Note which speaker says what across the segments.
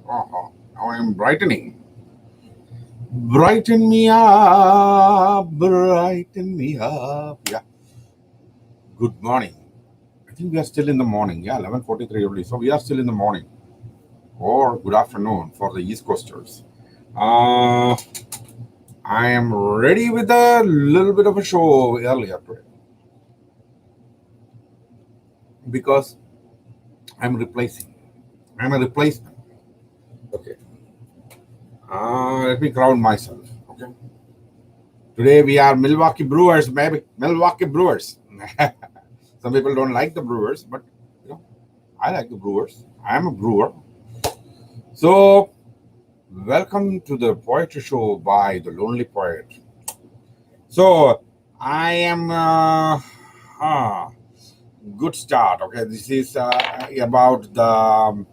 Speaker 1: Now I'm brightening. Brighten me up, brighten me up. Yeah. Good morning. I think we are still in the morning. Yeah, 11:43 already. So we are still in the morning, or good afternoon for the East Coasters. Uh, I am ready with a little bit of a show earlier today because I'm replacing. I'm a replacement. Okay. Let me ground myself. Okay. Today we are Milwaukee Brewers, baby. Milwaukee Brewers. Some people don't like the Brewers, but you know, I like the Brewers. I am a brewer. So, welcome to the poetry show by the Lonely Poet. So, I am good start. Okay, this is about the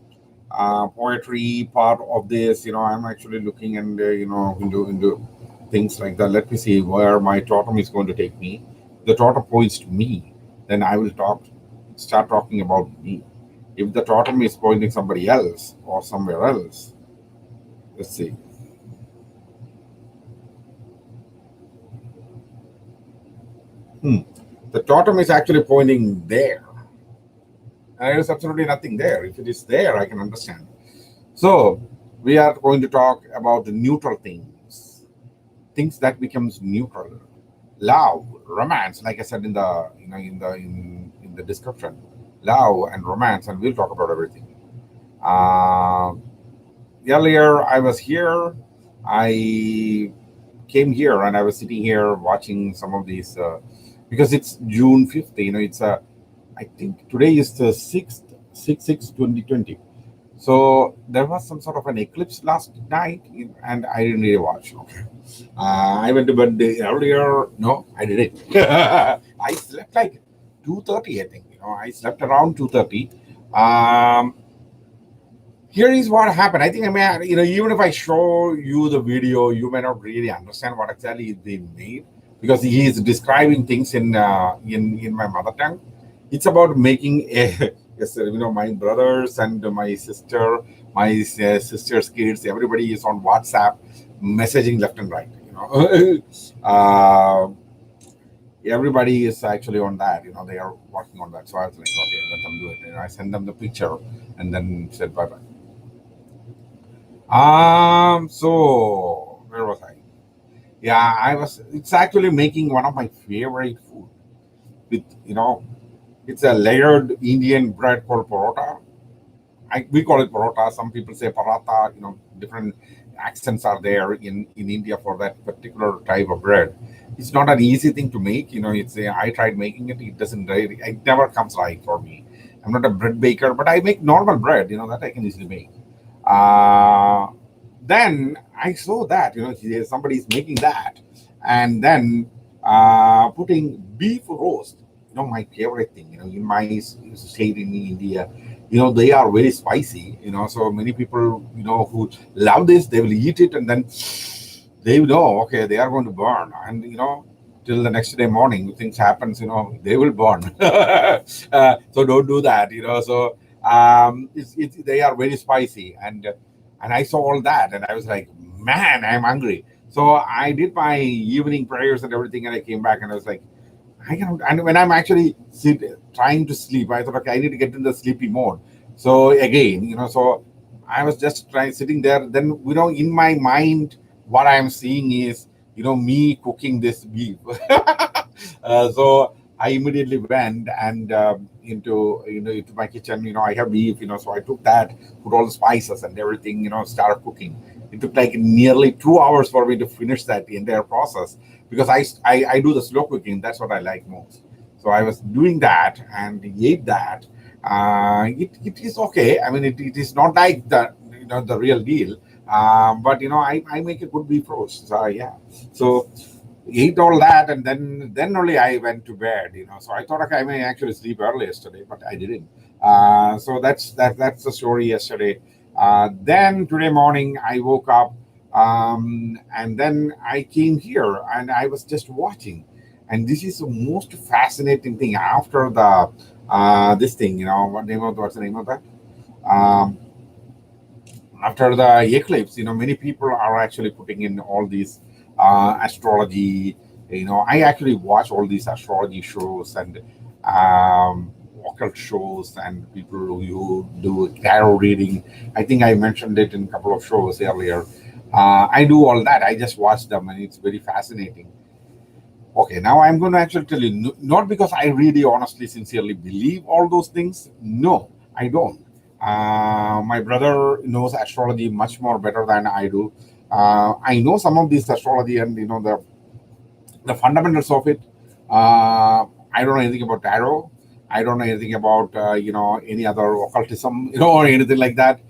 Speaker 1: poetry part of this. I'm actually looking and into things like that. Let me see where my totem is going to take me. The totem points to me, then I will start talking about me. If the totem is pointing somebody else or somewhere else, let's see. Hmm. The totem is actually pointing there. There is absolutely nothing there. If it is there, I can understand. So we are going to talk about the neutral things that becomes neutral. Love, romance, like I said in the in the description, love and romance, and we'll talk about everything. Uh, Earlier, I was here. I came here and I was sitting here watching some of these because it's June 5th. It's I think today is the 6/6/2020. So there was some sort of an eclipse last night, and I didn't really watch. Okay, I went to bed earlier. No, I didn't. I slept like 2:30. I think I slept around 2:30. Um, Here is what happened. I think I may, even if I show you the video, you may not really understand what exactly is being made because he is describing things in my mother tongue. It's about making a yes, my brothers and my sister, my sister's kids, everybody is on WhatsApp, messaging left and right. uh, Everybody is actually on that. They are working on that. So I was like, okay, let them do it. I send them the picture and then said bye bye. So where was I? Yeah, I was. It's actually making one of my favorite food. With it's a layered Indian bread called parota. We call it parota. Some people say paratha. Different accents are there in India for that particular type of bread. It's not an easy thing to make. I tried making it. It doesn't really. It never comes right for me. I'm not a bread baker, but I make normal bread. That I can easily make. Uh, then I saw that somebody is making that, and then putting beef roast. My favorite thing. In my state in India, they are very spicy. So many people who love this, they will eat it, and then they know okay they are going to burn, and till the next day morning things happens. They will burn. So don't do that. So they are very spicy, and I saw all that, and I was like, man, I'm hungry. So I did my evening prayers and everything, and I came back, and I was like, I can. And when I'm actually trying to sleep, I thought, okay, I need to get in the sleepy mode. So again, so I was just sitting there. Then in my mind, what I'm seeing is me cooking this beef. So I immediately went and into my kitchen. I have beef. So I took that, put all the spices and everything. Started cooking. It took like nearly 2 hours for me to finish that entire process because I do the slow cooking. That's what I like most. So I was doing that and ate that. It is okay. I mean, it is not like the real deal. But I make a good beef roast. So yeah. So ate all that, and then only I went to bed. So I thought, okay, I may actually sleep early yesterday, but I didn't. So that's the story yesterday. Then today morning I woke up, and then I came here and I was just watching, and this is the most fascinating thing after the this thing. What's the name of that? Um, after the eclipse, many people are actually putting in all these astrology. I actually watch all these astrology shows and occult shows, and people who do tarot reading. I think I mentioned it in a couple of shows earlier. I do all that. I just watch them, and it's very fascinating. Okay, now I'm going to actually tell you, not because I really honestly, sincerely believe all those things. No, I don't. My brother knows astrology much more better than I do. I know some of this astrology and the fundamentals of it. I don't know anything about tarot. I don't know anything about any other occultism, or anything like that.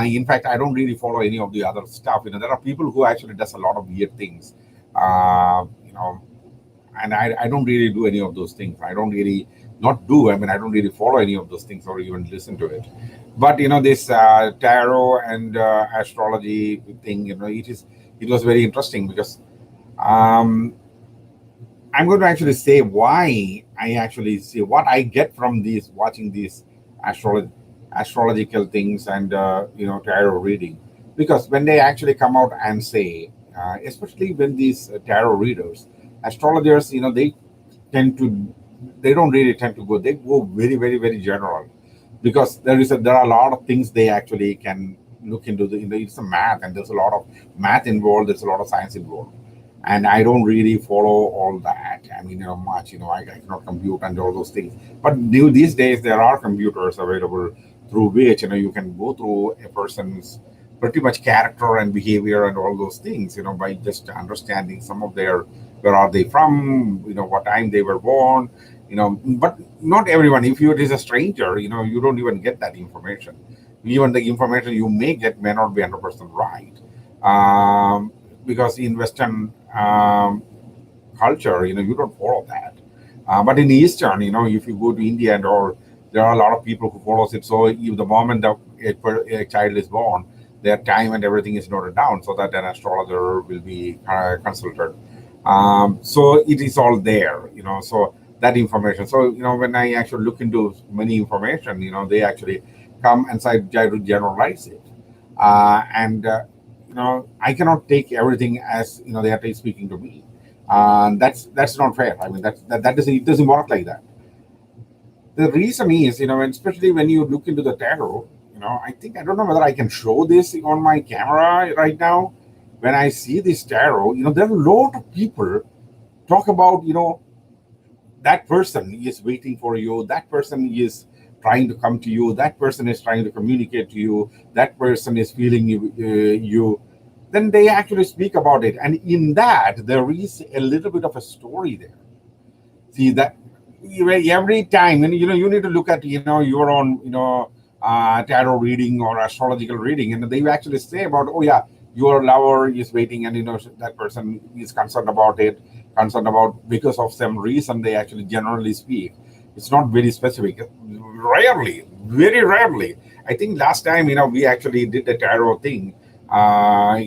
Speaker 1: In fact, I don't really follow any of the other stuff. There are people who actually does a lot of weird things. And I don't really do any of those things. I don't really not do. I mean, I don't really follow any of those things or even listen to it. But this tarot and astrology thing, it was very interesting because um, I'm going to actually say why I actually see what I get from these watching these astrological things and tarot reading, because when they actually come out and say, especially when these tarot readers, astrologers, they don't really tend to go. They go very very very general, because there are a lot of things they actually can look into. It's a math, and there's a lot of math involved. There's a lot of science involved, and I don't really follow all that. I mean, much. I cannot compute and all those things. But these days there are computers available through which you can go through a person's pretty much character and behavior and all those things. By just understanding some of their, where are they from, what time they were born. But not everyone. If it is a stranger, you don't even get that information. Even the information you may get may not be 100% right. Because in Western culture, you don't follow that. But in Eastern, if you go to India and all, there are a lot of people who follows it. So if the moment that a child is born, their time and everything is noted down so that an astrologer will be consulted. So it is all there, so that information. So, when I actually look into many information, they actually come and try to generalize it. And I cannot take everything as they are speaking to me. That's not fair. I mean, that doesn't, it doesn't work like that. The reason is, especially when you look into the tarot, I think, I don't know whether I can show this on my camera right now. When I see this tarot, there are a lot of people talk about, that person is waiting for you, that person is trying to come to you, that person is trying to communicate to you, that person is feeling you. Then they actually speak about it, and in that there is a little bit of a story there. See that every time, and you need to look at your own tarot reading or astrological reading, and they actually say about, oh yeah, your lover is waiting, and that person is concerned about it, concerned about, because of some reason they actually generally speak. It's not very specific. Rarely, very rarely. I think last time we actually did the tarot thing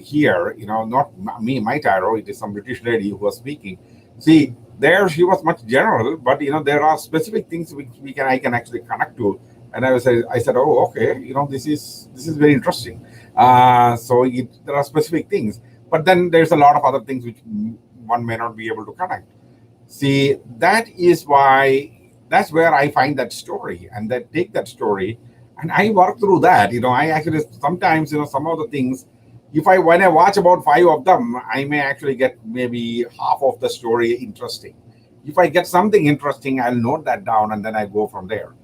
Speaker 1: here. Not me, my tarot. It is some British lady who was speaking. See, there she was much general, but there are specific things which I can actually connect to. And I said, oh, okay, this is very interesting. So there are specific things, but then there's a lot of other things which one may not be able to connect. See, that's where I find that story, and then take that story, and I work through that. I actually sometimes, some of the things, when I watch about five of them, I may actually get maybe half of the story interesting. If I get something interesting, I'll note that down, and then I go from there.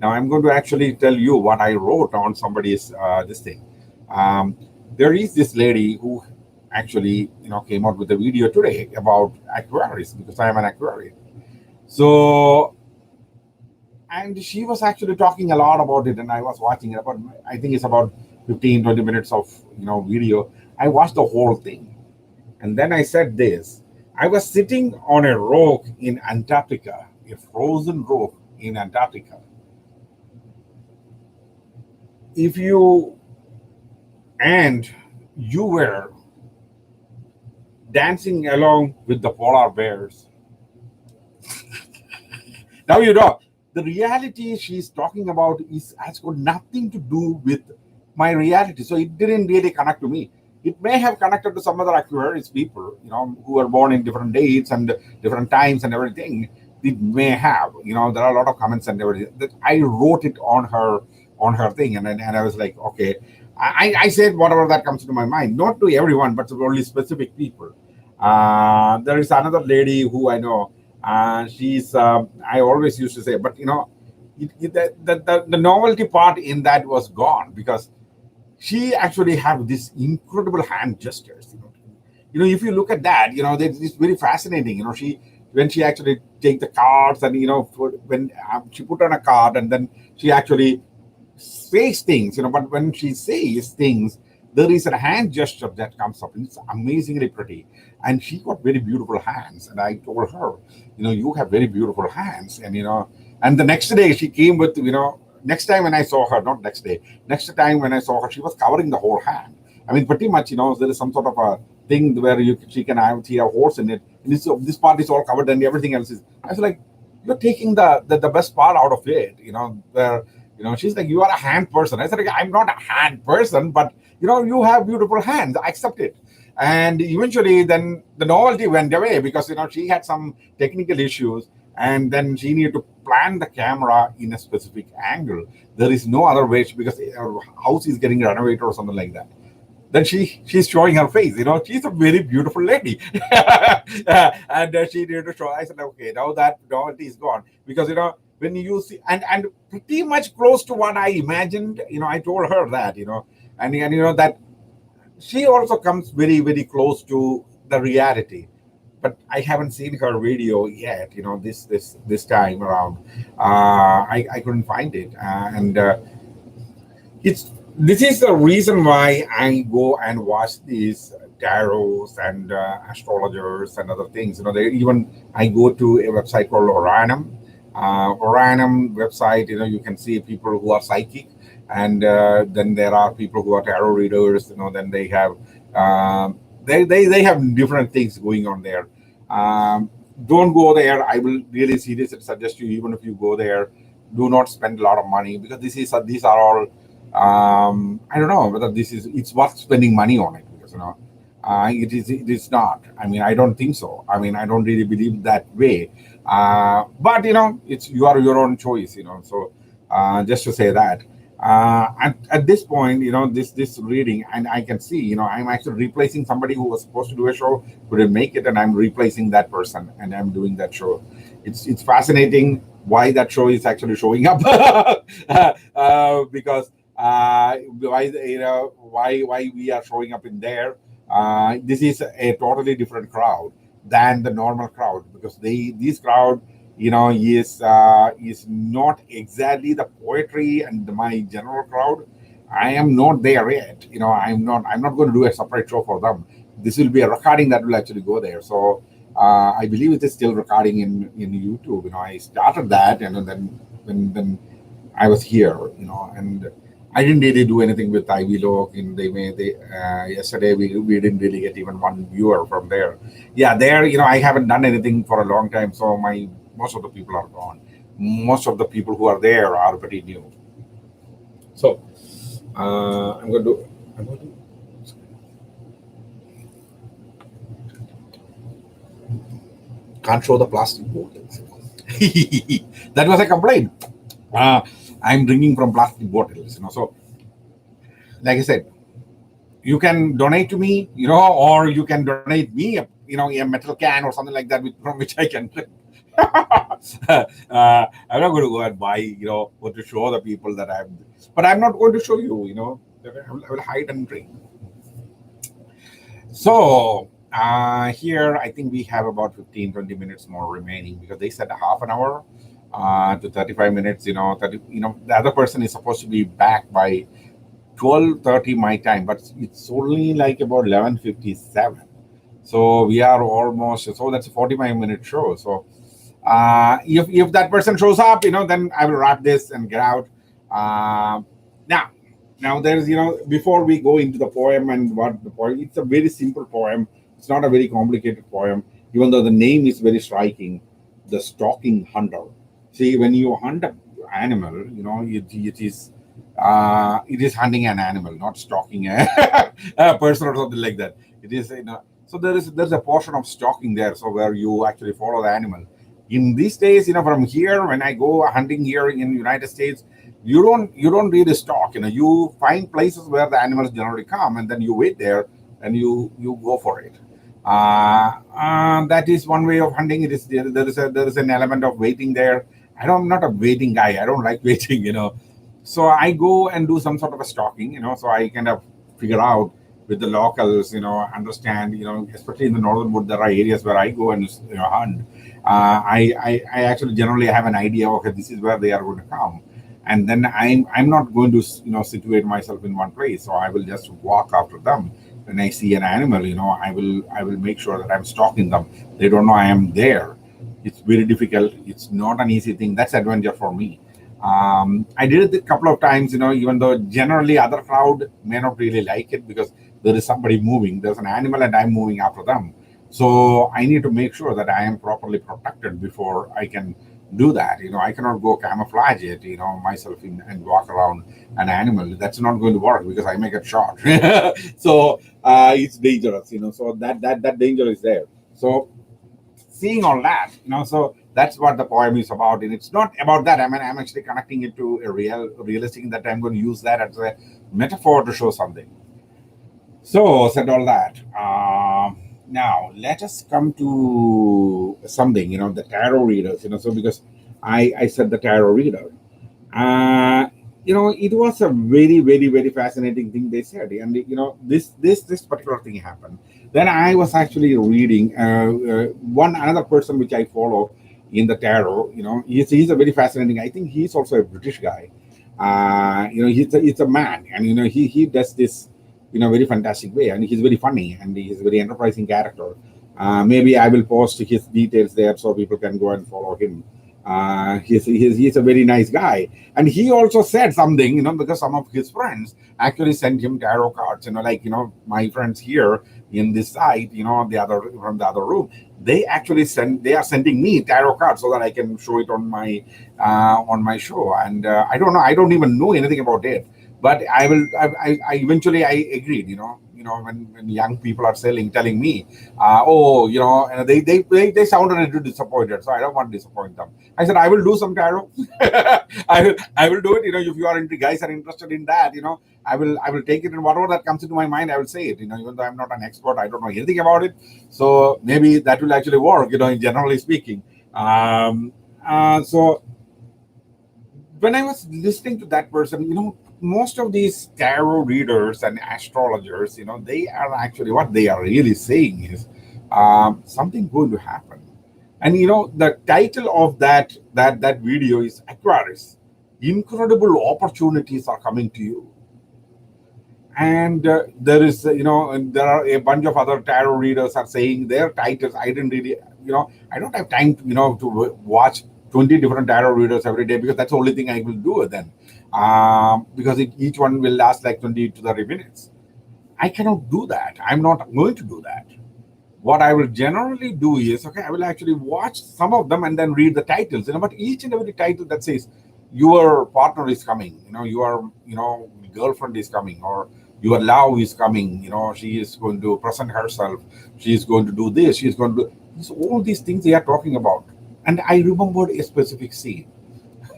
Speaker 1: Now I'm going to actually tell you what I wrote on somebody's this thing. Um, there is this lady who actually came out with a video today about Aquarius, because I am an Aquarian. So, and she was actually talking a lot about it, and I was watching it. About, I think it's about 15-20 minutes of video. I watched the whole thing, and then I said this. I was sitting on a rock in Antarctica, a frozen rock in Antarctica. If you and you were dancing along with the polar bears, now the reality she's talking about has got nothing to do with my reality. So it didn't really connect to me. It may have connected to some other Aquarius people, who were born in different dates and different times and everything. It may have, there are a lot of comments and everything that I wrote it on her thing, and I was like, okay, I said whatever that comes to my mind, not to everyone, but to only specific people. There is another lady who I know. She's I always used to say, but the novelty part in that was gone because she actually have this incredible hand gestures. If you look at that, it's very fascinating. She when she actually take the cards and when she put on a card and then she actually says things, but when she says things, there is a hand gesture that comes up. It's amazingly pretty. And she got very beautiful hands. And I told her, you have very beautiful hands. And the next day she came with, next time when I saw her, not next day, next time when I saw her, she was covering the whole hand. I mean, pretty much, there is some sort of a thing where she can have see a horse in it. And this part is all covered and everything else is. I was like, you're taking the best part out of it, where she's like, you are a hand person. I said, like, I'm not a hand person, but you have beautiful hands. I accept it. And eventually, then the novelty went away because she had some technical issues, and then she needed to plan the camera in a specific angle. There is no other way because her house is getting renovated or something like that. Then she's showing her face. She's a very beautiful lady, and she needed to show. I said, okay, now that novelty is gone because when you see and pretty much close to what I imagined. I told her that and that she also comes very very close to the reality. But I haven't seen her video yet. This time around, I couldn't find it, and it's this is the reason why I go and watch these tarots and astrologers and other things. They even I go to a website called Oranum. Oranum website. You can see people who are psychic, and then there are people who are tarot readers. Then they have they have different things going on there. Don't go there. I will really seriously suggest you, even if you go there, do not spend a lot of money because these are all I don't know whether it's worth spending money on it because it is not. I mean, I don't think so. I mean, I don't really believe that way. But it's your own choice. So just to say that. At this point, this reading, and I can see, I'm actually replacing somebody who was supposed to do a show, couldn't make it, and I'm replacing that person, and I'm doing that show. It's fascinating why that show is actually showing up, because why we are showing up in there. This is a totally different crowd than the normal crowd because this crowd is not exactly the poetry and my general crowd. I am not there yet. I'm not going to do a separate show for them. This will be a recording that will actually go there. So I believe it is still recording in YouTube. I started that, and then I was here. And I didn't really do anything with Ivy Look. And yesterday we didn't really get even one viewer from there. Yeah, there. I haven't done anything for a long time, so most of the people are gone. Most of the people who are there are pretty new. So I'm going to can't show the plastic bottles. That was a complaint. I'm drinking from plastic bottles. So, like I said, you can donate to me, or you can donate me, a metal can or something like that, from which I can drink. I'm not going to go and buy, or to show the people that but I'm not going to show you, I will hide and drink. So here, I think we have about 15-20 minutes more remaining because they said a half an hour to 35 minutes. The other person is supposed to be back by 12:30 my time, but it's only like about 11:57. So we are almost. So that's a 45-minute show. So if that person shows up, then I will wrap this and get out. Now. Now there's, before we go into the poem and what the poem, it's a very simple poem. It's not a very complicated poem, even though the name is very striking. The Stalking Hunter. See, when you hunt an animal, it is It is hunting an animal, not stalking a person or something like that. It is, so there's a portion of stalking there, so where you actually follow the animal. In these days, from here, when I go hunting here in United States, you don't really stalk. You find places where the animals generally come, and then you wait there and you go for it. That is one way of hunting. It is there is an element of waiting there. I'm not a waiting guy. I don't like waiting. So I go and do some sort of a stalking. So I kind of figure out with the locals. Understand. Especially in the northern wood, there are areas where I go and hunt. I actually generally have an idea. Okay, this is where they are going to come, and then I'm not going to situate myself in one place. So I will just walk after them. When I see an animal, I will make sure that I'm stalking them. They don't know I am there. It's very difficult. It's not an easy thing. That's adventure for me. I did it a couple of times, even though generally other crowd may not really like it because there is somebody moving. There's an animal and I'm moving after them. So I need to make sure that I am properly protected before I can do that. I cannot go camouflage it, myself and walk around an animal. That's not going to work because I may get shot. So it's dangerous, so that danger is there. So seeing all that, so that's what the poem is about. And it's not about that. I mean, I'm actually connecting it to a realistic that I'm going to use that as a metaphor to show something. So said all that. Now let us come to something, the tarot readers, so because I said the tarot reader. Uh, it was a very, very, very fascinating thing they said, and this particular thing happened. Then I was actually reading one another person which I follow in the tarot. He's a very fascinating. I think he's also a British guy. He's a man, and he does this very fantastic way, and he's very funny, and he's a very enterprising character. Maybe I will post his details there so people can go and follow him. He's a very nice guy, and he also said something, because some of his friends actually sent him tarot cards, like my friends here in this site, the other from the other room, they are sending me tarot cards so that I can show it on my show. And I don't know, I don't even know anything about it, but I will. I eventually I agreed. When young people are telling me, and they sounded a little disappointed, so I don't want to disappoint them. I said I will do some tarot. I will do it. If you are guys are interested in that, I will take it, and whatever that comes into my mind, I will say it. Even though I'm not an expert, I don't know anything about it, so maybe that will actually work. Generally speaking. So when I was listening to that person, most of these tarot readers and astrologers, they are actually what they are really saying is something going to happen. And the title of that video is Aquarius. Incredible opportunities are coming to you. And there is, and there are a bunch of other tarot readers are saying their titles. I didn't really, I don't have time to, to watch 20 different tarot readers every day because that's the only thing I will do then. Because each one will last like 20 to 30 minutes. I cannot do that. I'm not going to do that. What I will generally do is, okay, I will actually watch some of them and then read the titles, but each and every title that says your partner is coming, your, girlfriend is coming, or your love is coming, she is going to present herself, she is going to do this, she is going to do all these things they are talking about. And I remembered a specific scene.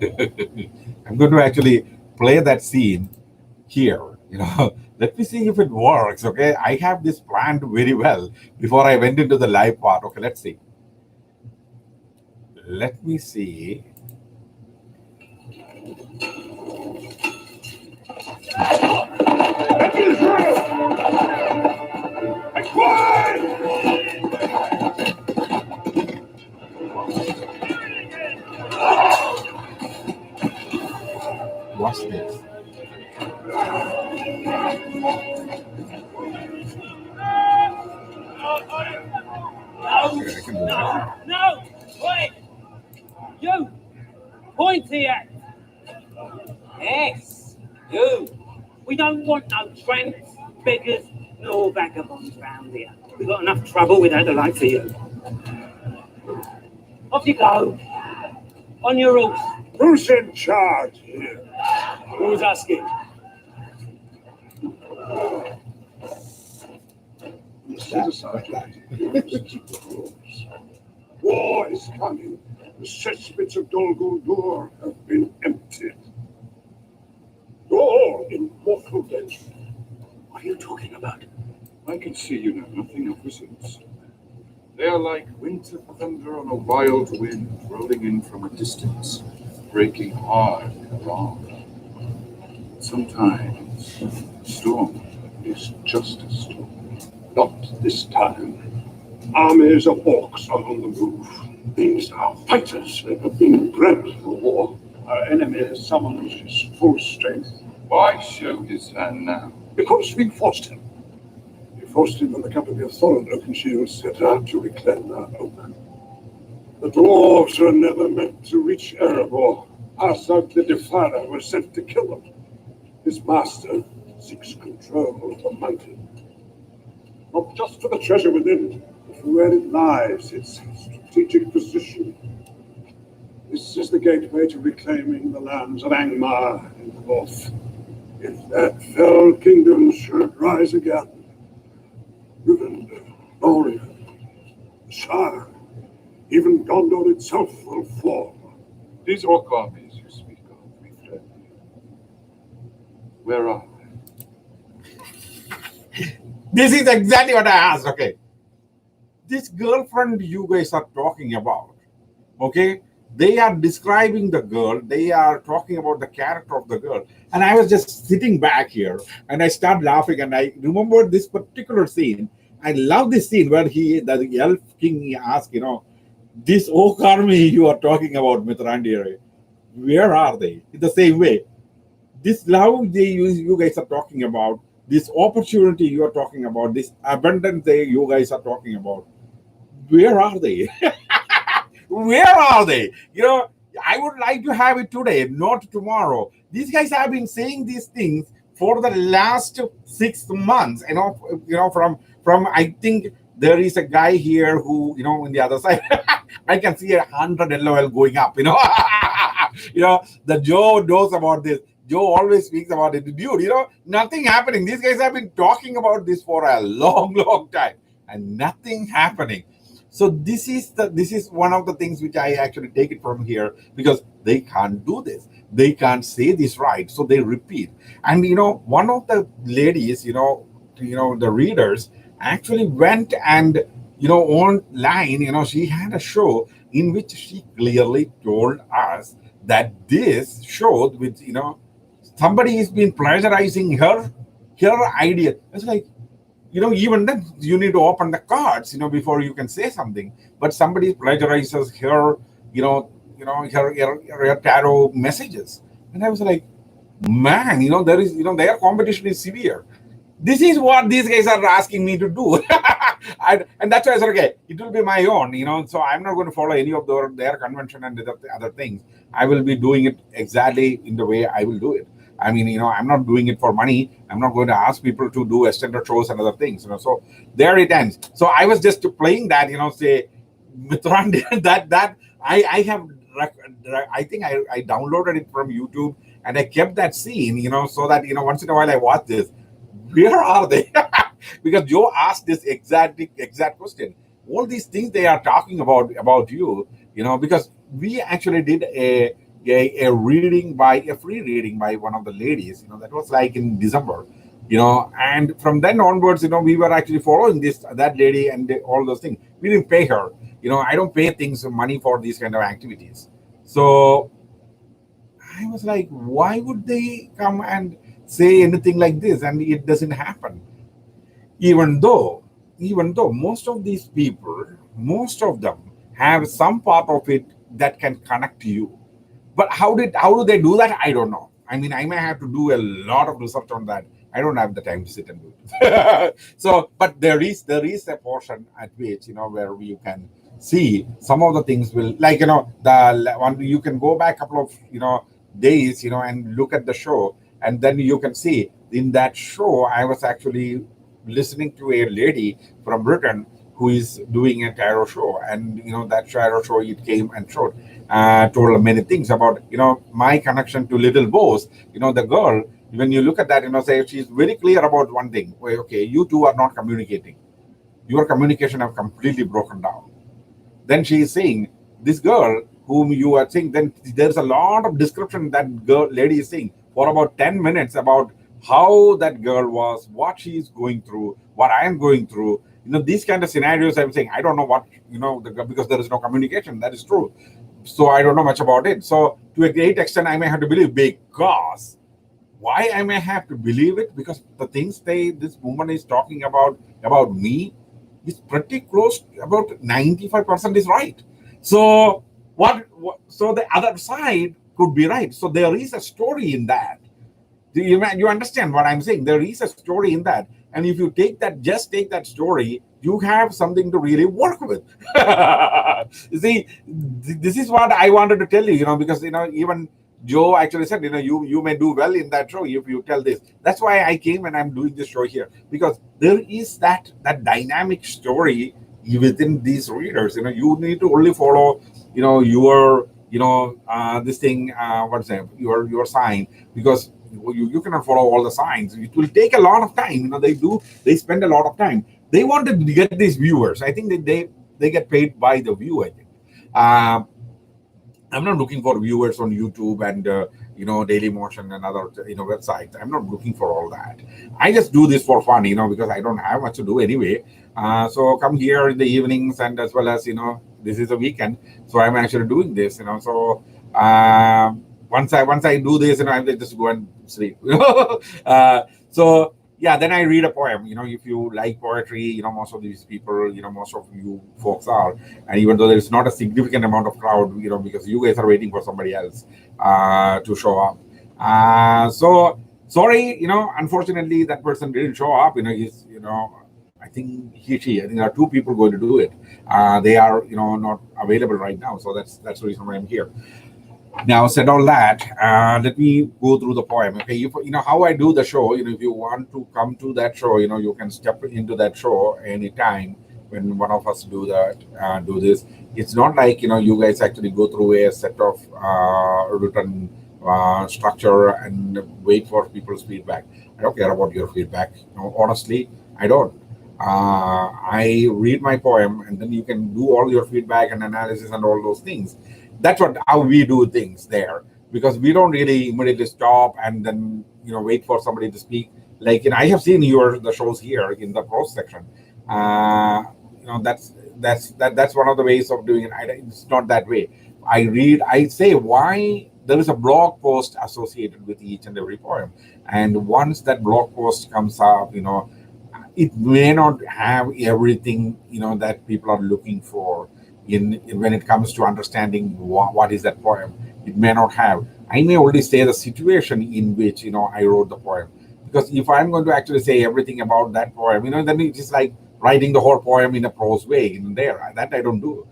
Speaker 1: I'm going to actually play that scene here. Let me see if it works. Okay, I have this planned very well before I went into the live part. Okay, let's see. Let me see. Watch this.
Speaker 2: No! Wait! You! Point here! Yes, you! We don't want no tramps, beggars, nor vagabonds round here. We've got enough trouble without the likes of you. Off you go. On your horse.
Speaker 3: Who's in charge here?
Speaker 2: Who's asking?
Speaker 3: Set aside war is coming. The cesspits of Dol Guldur have been emptied. You're all in mortal danger.
Speaker 2: What are you talking about?
Speaker 3: I can see you know nothing of wizards. They are like winter thunder on a wild wind rolling in from a distance, breaking hard along. Sometimes a storm is just a storm. Not this time. Armies of orcs are on the move. These are fighters that have been bred for war. Our enemy has summoned his full strength.
Speaker 4: Why show his hand now?
Speaker 3: Because we forced him. We forced him when the company of Thorin Oakenshield set out to reclaim our oak. The dwarves were never meant to reach Erebor. Arsag the Defiler was sent to kill them. His master seeks control of the mountain. Not just for the treasure within, but for where it lies, its strategic position. This is the gateway to reclaiming the lands of Angmar in the north. If that fell kingdom should rise again, Ruvend, Lorien, Shire, even Gondor itself will fall.
Speaker 4: These orc armies you speak of, we fled. Where are they?
Speaker 1: This is exactly what I asked. Okay, this girlfriend you guys are talking about, okay, they are describing the girl, they are talking about the character of the girl, and I was just sitting back here and I started laughing, and I remembered this particular scene. I love this scene where the elf king asked, this oak army you are talking about, Mithrandire, where are they? In the same way, this love you guys are talking about, this opportunity you are talking about, this abundance you guys are talking about, where are they? Where are they? I would like to have it today, not tomorrow. These guys have been saying these things for the last 6 months. From I think there is a guy here who, on the other side, I can see 100 LOL going up. The Joe knows about this. Joe always speaks about it. Dude, nothing happening. These guys have been talking about this for a long, long time, and nothing happening. So this is one of the things which I actually take it from here, because they can't do this. They can't say this right, so they repeat. And one of the ladies, the readers actually went and online, she had a show in which she clearly told us that this show with somebody has been plagiarizing her idea. It's like, even then you need to open the cards, before you can say something. But somebody plagiarizes her, her tarot messages. And I was like, man, their competition is severe. This is what these guys are asking me to do. And that's why I said, okay, it will be my own, so I'm not going to follow any of their convention and other things. I will be doing it exactly in the way I will do it. I mean, I'm not doing it for money. I'm not going to ask people to do extended shows and other things, so there it ends. So I was just playing that, say, Mithran, that I have, I think I downloaded it from YouTube, and I kept that scene, so that, once in a while I watch this. Where are they? Because Joe asked this exact question. All these things they are talking about you, because we actually did a free reading by one of the ladies, that was like in December, and from then onwards, we were actually following that lady and all those things. We didn't pay her, I don't pay money for these kind of activities. So I was like, why would they come and say anything like this, and it doesn't happen? Even though most of these people, most of them have some part of it that can connect to you. But how do they do that? I don't know. I mean, I may have to do a lot of research on that. I don't have the time to sit and do it. So, but there is a portion at which, where you can see some of the things will, like, the one, you can go back a couple of, days, and look at the show, and then you can see in that show, I was actually listening to a lady from Britain who is doing a tarot show, and that tarot show it came and showed, told many things about my connection to little boss. The girl, when you look at that, say she's very clear about one thing. Well, okay, you two are not communicating. Your communication have completely broken down. Then she is saying, this girl whom you are saying, then there's a lot of description that girl lady is saying for about 10 minutes about how that girl was, what she is going through, what I am going through. These kind of scenarios I'm saying, I don't know what, because there is no communication. That is true. So I don't know much about it. So to a great extent, I may have to believe, because why I may have to believe it, because the things this woman is talking about me is pretty close, about 95% is right. So so the other side could be right. So there is a story in that. You understand what I'm saying? There is a story in that. And if you just take that story, you have something to really work with. You see, this is what I wanted to tell you, because, even Joe actually said, you may do well in that show if you tell this. That's why I came and I'm doing this show here, because there is that dynamic story within these readers. You need to only follow, your, this thing, what's that, your sign, because you cannot follow all the signs. It will take a lot of time. They spend a lot of time. They want to get these viewers. I think that they get paid by the view, I think. I'm not looking for viewers on YouTube and Daily Motion and other websites. I'm not looking for all that. I just do this for fun, because I don't have much to do anyway. So come here in the evenings, and as well as this is a weekend, so I'm actually doing this. So once I do this, I just go and sleep. So yeah, then I read a poem. If you like poetry, most of these people, most of you folks are, and even though there's not a significant amount of crowd, because you guys are waiting for somebody else to show up. So sorry, unfortunately that person didn't show up. He's, I think I think there are two people going to do it. They are, not available right now. So that's the reason why I'm here. Now, said all that, let me go through the poem. Okay, how I do the show. If you want to come to that show, you can step into that show anytime when one of us do this. It's not like you guys actually go through a set of written structure and wait for people's feedback. I don't care about your feedback. Honestly, I don't. I read my poem, and then you can do all your feedback and analysis and all those things. That's how we do things there, because we don't really immediately stop and then wait for somebody to speak. Like I have seen the shows here in the prose section. That's one of the ways of doing it. It's not that way. I say why there is a blog post associated with each and every poem, and once that blog post comes up, it may not have everything that people are looking for in when it comes to understanding what is that poem. It may not have. I may only say the situation in which I wrote the poem, because if I'm going to actually say everything about that poem, then it is like writing the whole poem in a prose way in there. That I don't do.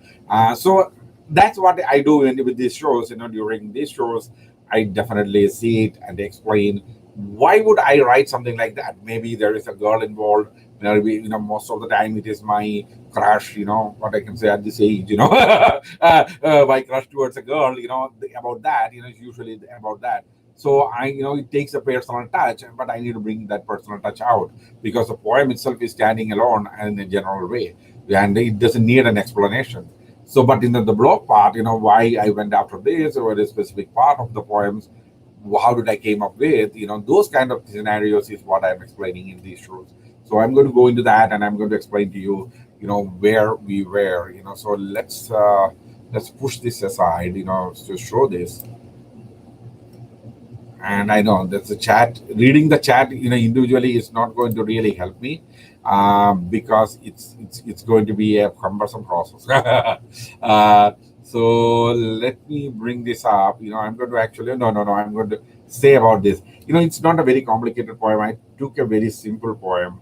Speaker 1: So that's what I do with these shows. During these shows, I definitely see it and explain why would I write something like that. Maybe there is a girl involved. Maybe most of the time it is my crush. What I can say at this age. My crush towards a girl. About that. It's usually about that. So it takes a personal touch, but I need to bring that personal touch out, because the poem itself is standing alone in a general way, and it doesn't need an explanation. So, but in the blog part, why I went after this, or a specific part of the poems, how did I came up with, those kind of scenarios is what I'm explaining in these shows. So I'm going to go into that, and I'm going to explain to you, where we were, So let's push this aside, to show this. And I know that's the chat. Reading the chat, individually is not going to really help me, because it's going to be a cumbersome process. So let me bring this up. I'm going to actually no. I'm going to say about this. It's not a very complicated poem. I took a very simple poem.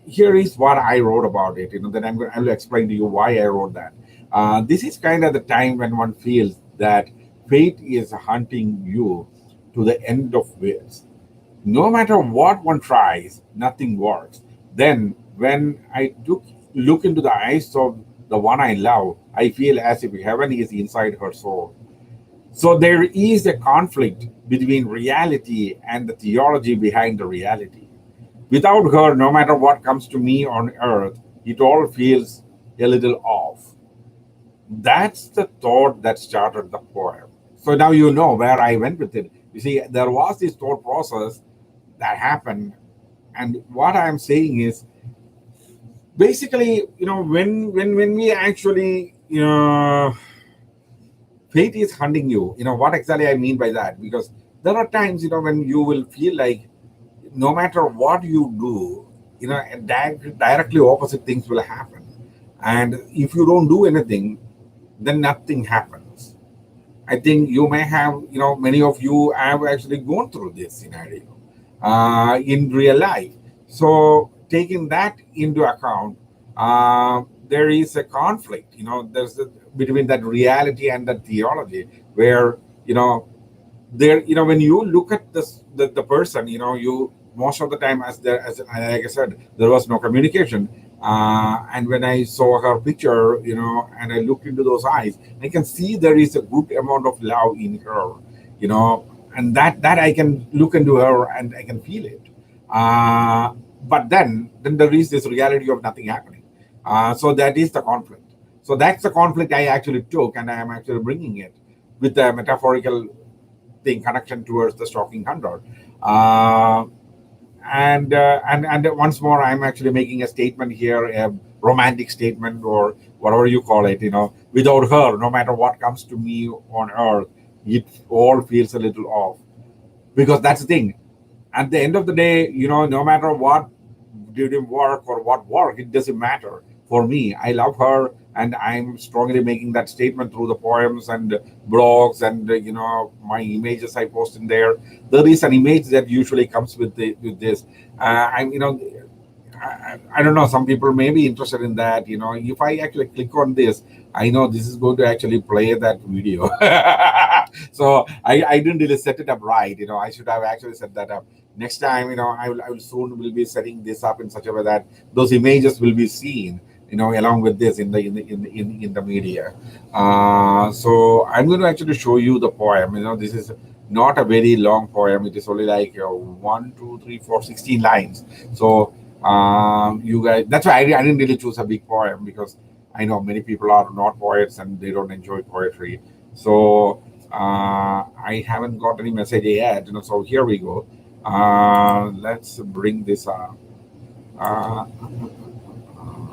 Speaker 1: Here is what I wrote about it. Then I will explain to you why I wrote that. This is kind of the time when one feels that fate is hunting you to the end of ways. No matter what one tries, nothing works. Then, when I look into the eyes of the one I love, I feel as if heaven is inside her soul. So there is a conflict between reality and the theology behind the reality. Without her, no matter what comes to me on earth, it all feels a little off. That's the thought that started the poem. So now you know where I went with it. You see, there was this thought process that happened, and what I'm saying is basically, when we actually, fate is hunting you. What exactly I mean by that? Because there are times, when you will feel like no matter what you do, directly opposite things will happen. And if you don't do anything, then nothing happens. I think you may have, many of you have actually gone through this scenario in real life. So taking that into account, there is a conflict, between that reality and that theology, where, there, when you look at this, the person, you most of the time, as like I said, there was no communication. And when I saw her picture, and I looked into those eyes, I can see there is a good amount of love in her, you know and that I can look into her and I can feel it. But then there is this reality of nothing happening. So that is the conflict. So that's the conflict I actually took, and I am actually bringing it with the metaphorical thing connection towards the stalking hunter. Uh, and once more, I'm actually making a statement here, a romantic statement or whatever you call it. Without her, no matter what comes to me on earth, it all feels a little off, because that's the thing. At the end of the day, no matter what didn't work or what worked, it doesn't matter. For me, I love her, and I'm strongly making that statement through the poems and blogs and my images I post in there. There is an image that usually comes with this. I'm I don't know. Some people may be interested in that. If I actually click on this, I know this is going to actually play that video. So I didn't really set it up right. I should have actually set that up. Next time, I will soon will be setting this up in such a way that those images will be seen, along with this in the media. So I'm going to actually show you the poem. This is not a very long poem. It is only like 1, 2, 3, 4, 16 lines. So you guys, that's why I didn't really choose a big poem, because I know many people are not poets and they don't enjoy poetry. So I haven't got any message yet. So here we go. Let's bring this up. Uh,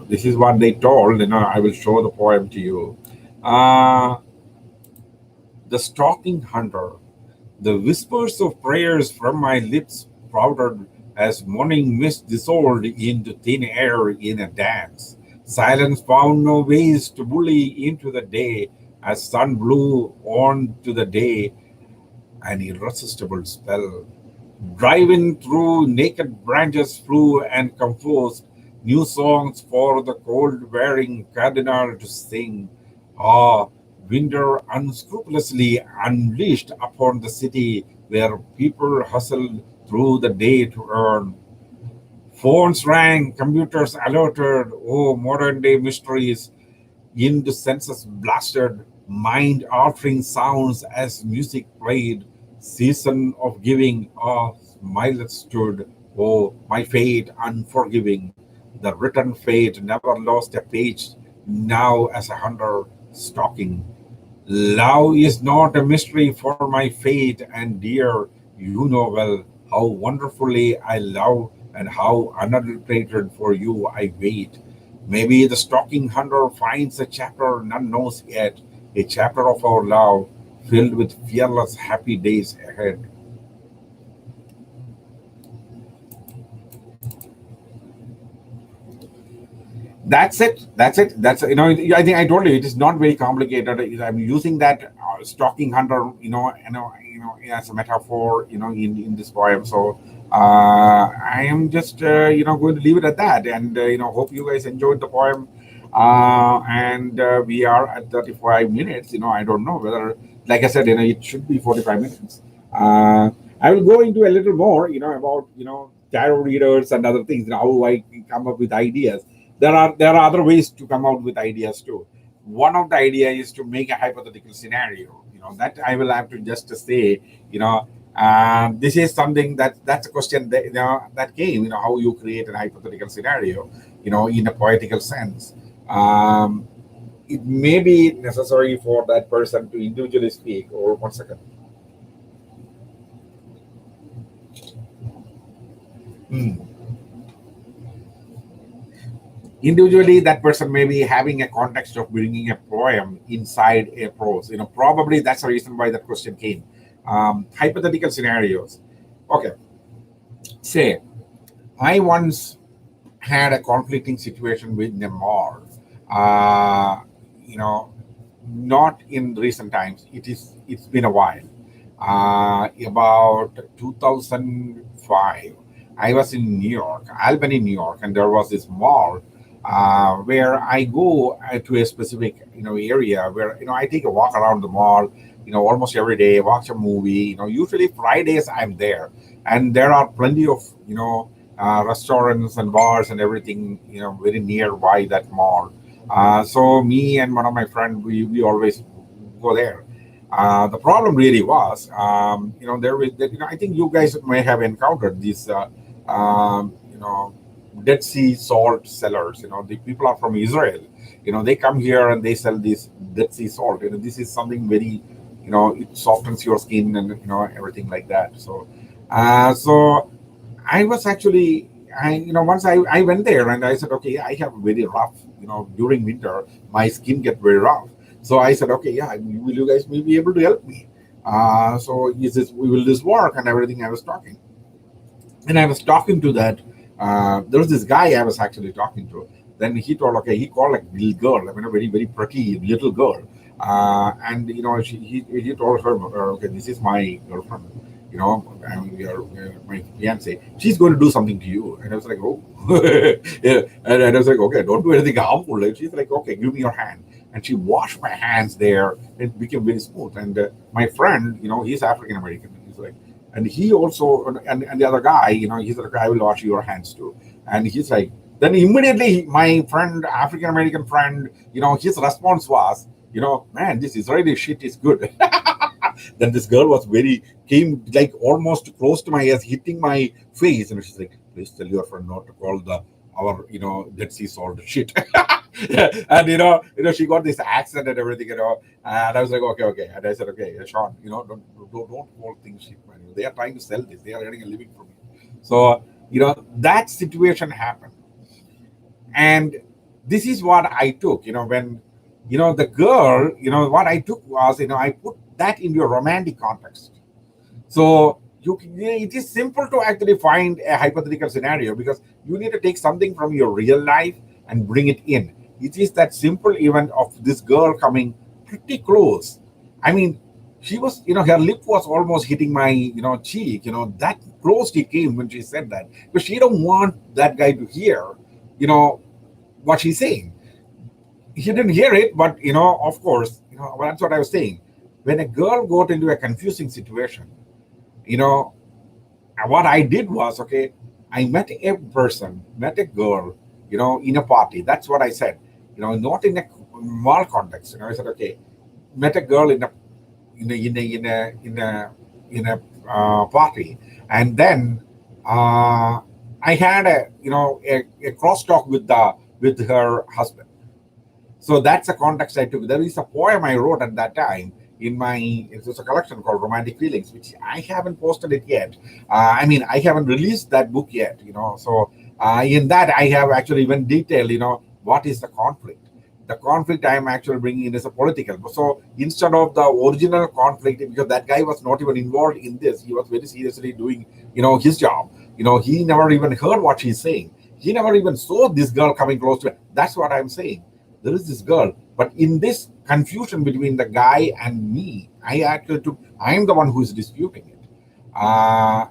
Speaker 1: this is what they told. I will show the poem to you. Uh, the Stalking Hunter. The whispers of prayers from my lips sprouted as morning mist dissolved into thin air in a dance. Silence found no ways to bully into the day as sun blew on to the day, an irresistible spell. Driving through naked branches flew and composed new songs for the cold wearing cardinal to sing. Ah, winter unscrupulously unleashed upon the city where people hustled through the day to earn. Phones rang, computers alerted, oh, modern day mysteries into senses blasted, mind altering sounds as music played. Season of giving, oh, smile stood, oh, my fate unforgiving. The written fate never lost a page, now as a hunter stalking. Love is not a mystery for my fate, and dear, you know well how wonderfully I love and how unadulterated for you I wait. Maybe the stalking hunter finds a chapter none knows yet, a chapter of our love filled with fearless happy days ahead. That's it. That's it. I think I told you it is not very complicated. I'm using that stalking hunter, as a metaphor, in this poem. So I am just, going to leave it at that, and hope you guys enjoyed the poem. And we are at 35 minutes. I don't know whether, like I said, it should be 45 minutes. I will go into a little more, about tarot readers and other things. How I come up with ideas. there are other ways to come out with ideas too. One of the idea is to make a hypothetical scenario. That I will have to just say. This is something that's a question that that came. How you create a hypothetical scenario. In a poetical sense. It may be necessary for that person to individually speak. Or 1 second. Hmm. Individually that person may be having a context of bringing a poem inside a prose. Probably that's the reason why that question came. Hypothetical scenarios. Okay, say I once had a conflicting situation with Nemar. uh, you know Not in recent times, it's been a while. About 2005, I was in New York, Albany, New York, and there was this mall where I go to a specific area where I take a walk around the mall. Almost every day, watch a movie. Usually Fridays I'm there, and there are plenty of restaurants and bars and everything very nearby that mall. So me and one of my friends, we always go there. The problem really was, there was, I think you guys may have encountered these, Dead Sea salt sellers. The people are from Israel. They come here and they sell this Dead Sea salt. This is something very, it softens your skin and everything like that. So I was actually, once I went there and I said, okay, I have very rough, during winter, my skin get very rough. So I said, okay, yeah, will you guys be able to help me? So will this work and everything? I was talking to that. There was this guy I was actually talking to. Then he told, okay, he called like little girl, a very, very pretty little girl. And, he told her, okay, this is my girlfriend, my fiance. She's going to do something to you. And I was like, oh. Yeah. And I was like, okay, don't do anything harmful. Like, she's like, okay, give me your hand. And she washed my hands there. It became very smooth. And my friend, he's African American. He's like, and he also, and the other guy, he's like, I will wash your hands too. And he's like, then immediately my friend, African American friend, his response was, man, this Israeli shit is good. Then this girl was came like almost close to my ears, hitting my face. And she's like, please tell your friend not to call our Dead Sea salt shit. And she got this accent and everything, and I was like, okay. And I said, okay, Sean, don't call things shit, man. They are trying to sell this, they are getting a living from it. So, that situation happened. And this is what I took, when the girl, what I took was, I put that in your romantic context. So it is simple to actually find a hypothetical scenario, because you need to take something from your real life and bring it in. It is that simple event of this girl coming pretty close. I mean, she was, her lip was almost hitting my, cheek. That close she came when she said that, because she don't want that guy to hear, what she's saying. He didn't hear it, but of course, that's what I was saying. When a girl got into a confusing situation, you know, what I did was, okay, I met a girl, in a party. That's what I said, not in a mall context. I said, okay, met a girl in a party, and then I had a crosstalk with her husband. So that's a context I took. There is a poem I wrote at that time it was a collection called Romantic Feelings, which I haven't posted it yet. I haven't released that book yet, So in that, I have actually even detailed, what is the conflict. The conflict I am actually bringing in is a political. So instead of the original conflict, because that guy was not even involved in this, he was very seriously doing, his job. He never even heard what she's saying. He never even saw this girl coming close to her. That's what I'm saying. There is this girl, but in this confusion between the guy and me, I am the one who is disputing it.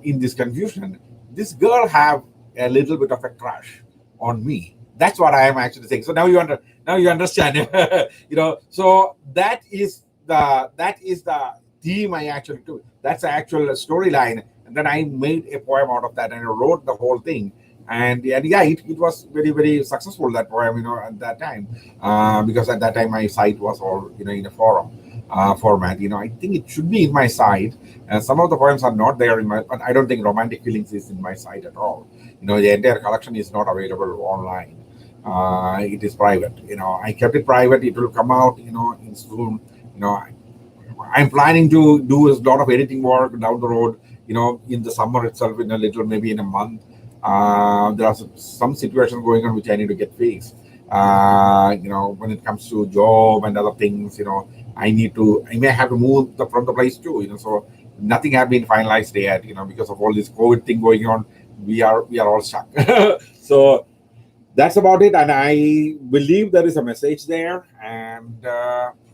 Speaker 1: In this confusion, this girl have a little bit of a crush on me. That's what I am actually saying. So now you understand. So that is the theme I actually took. That's the actual storyline. And then I made a poem out of that, and I wrote the whole thing. and yeah, it was very very successful, that poem, at that time, because at that time my site was all in a forum format. I think it should be in my site. Some of the poems are not there in my, but I don't think romantic feelings is in my site at all. The entire collection is not available online. It is private. I kept it private. It will come out in soon. you know I'm planning to do a lot of editing work down the road, in the summer itself, in a little, maybe in a month. There are some situations going on which I need to get fixed. When it comes to job and other things, I may have to move from the place too, so nothing has been finalized yet, because of all this COVID thing going on. We are all stuck. So that's about it, and I believe there is a message there, and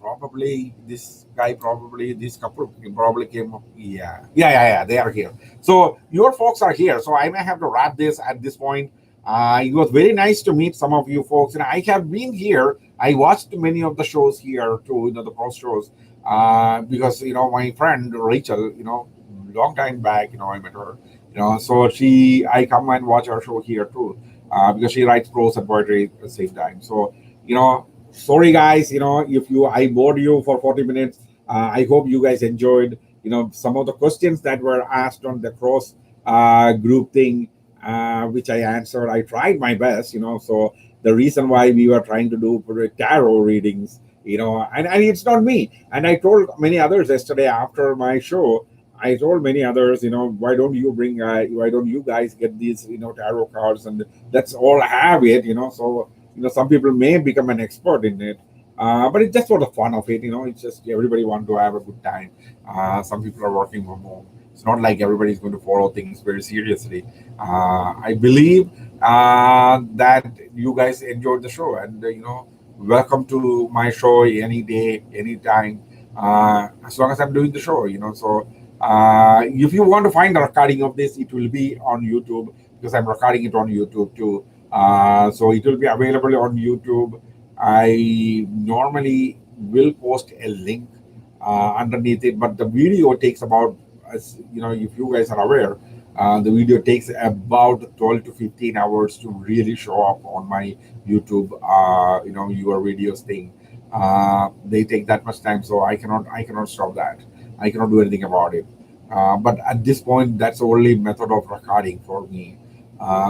Speaker 1: probably this couple probably came up. Yeah, they are here. So your folks are here, so I may have to wrap this at this point. It was very nice to meet some of you folks, and I have been here. I watched many of the shows here too, the pro shows, because my friend Rachel, long time back, I met her. So I come and watch her show here too, because she writes prose and poetry at the same time. So, sorry guys, if I bored you for 40 minutes. I hope you guys enjoyed, some of the questions that were asked on the cross group thing, which I answered. I tried my best, so the reason why we were trying to do tarot readings, and it's not me. And I told many others yesterday after my show, I told many others, why don't you bring, why don't you guys get these, tarot cards, and let's all have it, So, some people may become an expert in it, but it's just for the fun of it, It's just everybody want to have a good time. Some people are working from home. It's not like everybody's going to follow things very seriously. I believe that you guys enjoyed the show, and welcome to my show any day, anytime, as long as I'm doing the show, So if you want to find a recording of this, it will be on YouTube, because I'm recording it on YouTube too. So it will be available on YouTube. I normally will post a link underneath it, but the video takes about, as if you guys are aware, the video takes about 12 to 15 hours to really show up on my YouTube. Your videos thing. They take that much time, so I cannot stop that. I cannot do anything about it. But at this point, that's the only method of recording for me.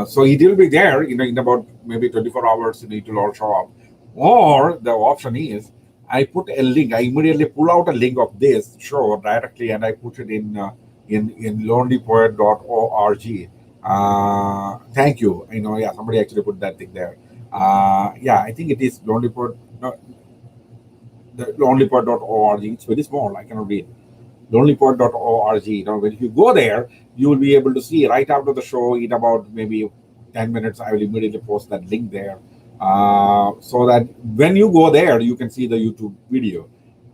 Speaker 1: So it will be there, in about maybe 24 hours, it will all show up. Or the option is, I put a link. I immediately pull out a link of this show directly, and I put it in lonelypoet.org. Thank you. Yeah, somebody actually put that thing there. Yeah, I think it is lonelypoet. No, the lonelypoet.org. It's very small. I cannot read. Lonelypoet.org. When you go there, you will be able to see right after the show, in about maybe 10 minutes, I will immediately post that link there. So that when you go there, you can see the YouTube video.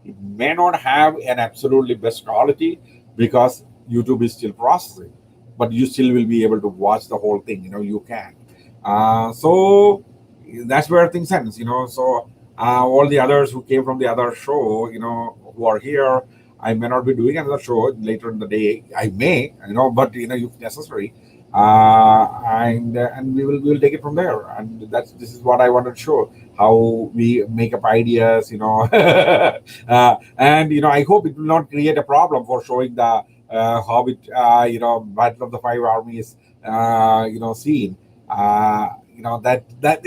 Speaker 1: It may not have an absolutely best quality, because YouTube is still processing, but you still will be able to watch the whole thing. You can. So that's where things ends. So all the others who came from the other show, who are here, I may not be doing another show later in the day. I may, but if necessary, and we will take it from there. And this is what I wanted to show, how we make up ideas, and I hope it will not create a problem for showing the Hobbit, Battle of the Five Armies, scene. That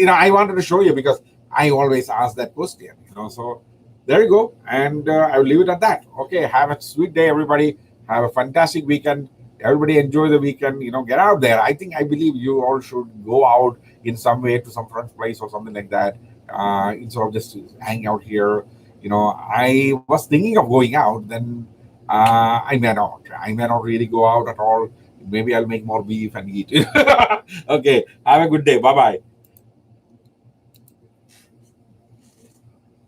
Speaker 1: I wanted to show you, because I always ask that question, So there you go, and I will leave it at that. Okay, have a sweet day, everybody. Have a fantastic weekend. Everybody enjoy the weekend. Get out there. I believe you all should go out in some way to some friend's place or something like that, instead of just hanging out here. I was thinking of going out. Then I may not. I may not really go out at all. Maybe I'll make more beef and eat. Okay. Have a good day. Bye bye.